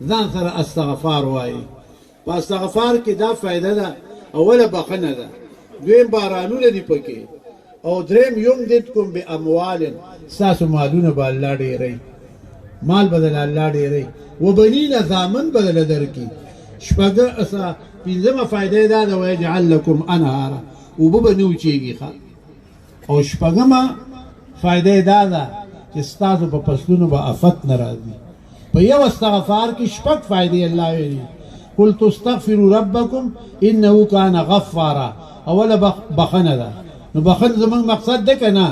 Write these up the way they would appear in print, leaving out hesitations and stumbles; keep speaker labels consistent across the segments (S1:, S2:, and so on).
S1: ځان سره استغفار وایي. په استغفار کې دا فایده ده، اوله بخنه ده، دویم بارانونه دي پکې، او دریم یمددکم باموال، ستاسو مالونه به الله ډېروي، مال بدل الله ډېروي، وبنین زامن بدل درکړي. پنځمه فایده دا ده ویجعل لکم انهارا، اوبه به نه وچېږي ښه. او شپږمه فایده دا ده چې ستاسو په فصلونو به افت نه راځي. په یو استغفار کې شپږ فایدې الله ویلي. قلت استغفروا ربکم انه کان غفارا، اوله بخنه ده. نو بخن زموږ مقصد ده که نه؟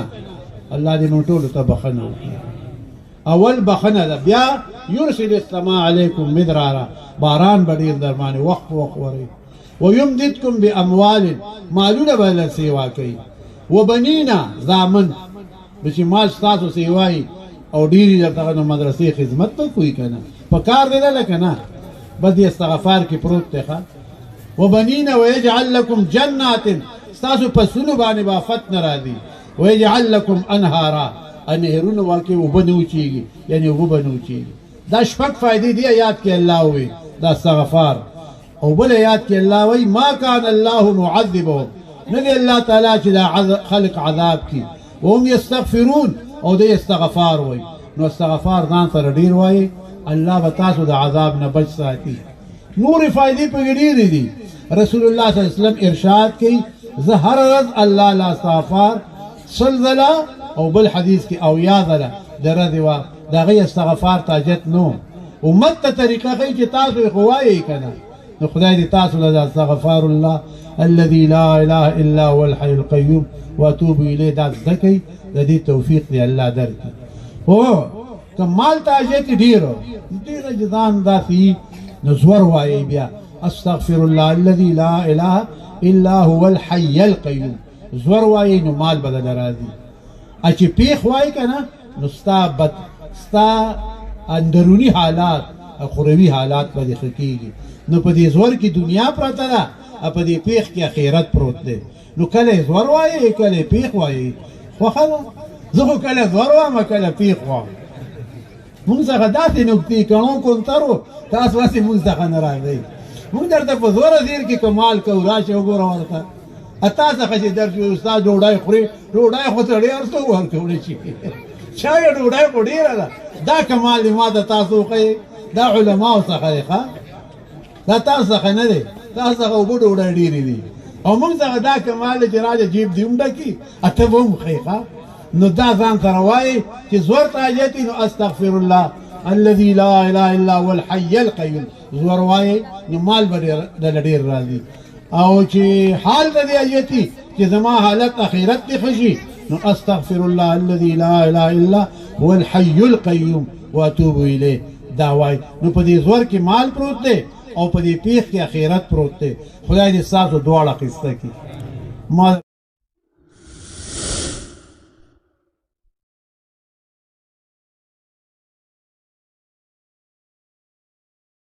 S1: الله دې موږ ټولو ته بخنه وکړي. اول بخنه ده. بیا یرسل السماء علیکم مدرارا، باران به ډېر در باندې وخت وخت وري. ویمددکم باموال، مالونه به له سیوا کوي. وبنینا زامن، چې مال ستاسو سیوایي او ډېرې درته نو مدرسې خدمت به کوي که نه؟ په کار دی ده لکه نه؟ بس دې استغفار کې پروت دی ښه. وبنینا ویجعل لکم جنات، ستاسو فصلونو باندې به افت نه راځي. ویجعل لکم انهارا، نهرونه واقع اوبه نه وچېږي، یعنې اوبه به نه وچېږي. دا شپږ فایدې دي آیات کې الله وایي دا استغفار. او بل آیات کې الله وایي ما کان الله معذبهم، نه دی الله تعالی چې دا خلق عذاب کړي، وهم یستغفرون، او دی استغفار وایي. نو استغفار ځان سره ډېر وایي، الله به تاسو د عذاب نه بچ ساتي. نورې فایدې پکې ډېرې دي. رسول الله صلی الله علیه وسلم ارشاد کوي زه هر ورځ الله له استغفار 100 ځله، او بل حدیث کې 80 ځله د ورځې وه. د هغې استغفار ته حاجت نو. امت ته طریقه ښایي چې تاسو یې خو وایئ که نه؟ نو خدای دې تاسو له استغفار الله الذي لا اله الا هو الحي القيوم واتوب الیه دا زده کوي. د دې توفیق دی الله درکړي. هو که مال ته حاجت ډېره چې ځان داسې نو زور وایئ بیا استغفر الله الذي لا اله الا هو الحي القيوم، زور وایئ نو مال به درله راځي. چې پیښ وایي که نه نو ستا اندروني حالات، اخروي حالات به دې ښه کېږي. نو په دې زور کې دنیا پرته ده، او په دې پیښ کې آخرت پروت دی. نو کله یې زور وایئ کله یې پیښ وایئ، خوښه ده. زه خو کله زور وایم کله پیښ وایم. مونږ څخه داسې نکتې کڼو کونترو، تاسو هسې مونږ څخه نه راځئ. مونږ درته په زوره زیر کې کمال کوو، راشه وګوره ورته. تا څخه چې درشي ستا ډوډۍ خورې، ډوډۍ خو ته ډېر څه ورکولی شي. چایه ډوډۍ خو ډېره ده. دا کمال دې ما ته تاسو وښیئ، دا علماو څخه دی ښه، دا تاسو څخه نه دی. تاسو څخه اوبه ډوډۍ ډېرې دي، او مونږ څخه دا کمال دی چې راځه جیب دې هم ډکي، ته به هم ښیې ښه. نو دا ځان سره وایي چې زور ته حاجت وي نو استغفر الله الذي لا اله الا هو الحي القيوم، زور وایي نو مال به دله ډېر راځي. او چې حال د دې حاجت وي چې زما حالت اخرت دې ښه شي نو استغفر الله الذي لا اله الا هو الحي القيوم واتوب الیه، دا وایي. نو په دې زور کې مال پروت دی او په دې پیښ کې اخرت پروت دی. خدای دې ستاسو دواړه قصه کړي.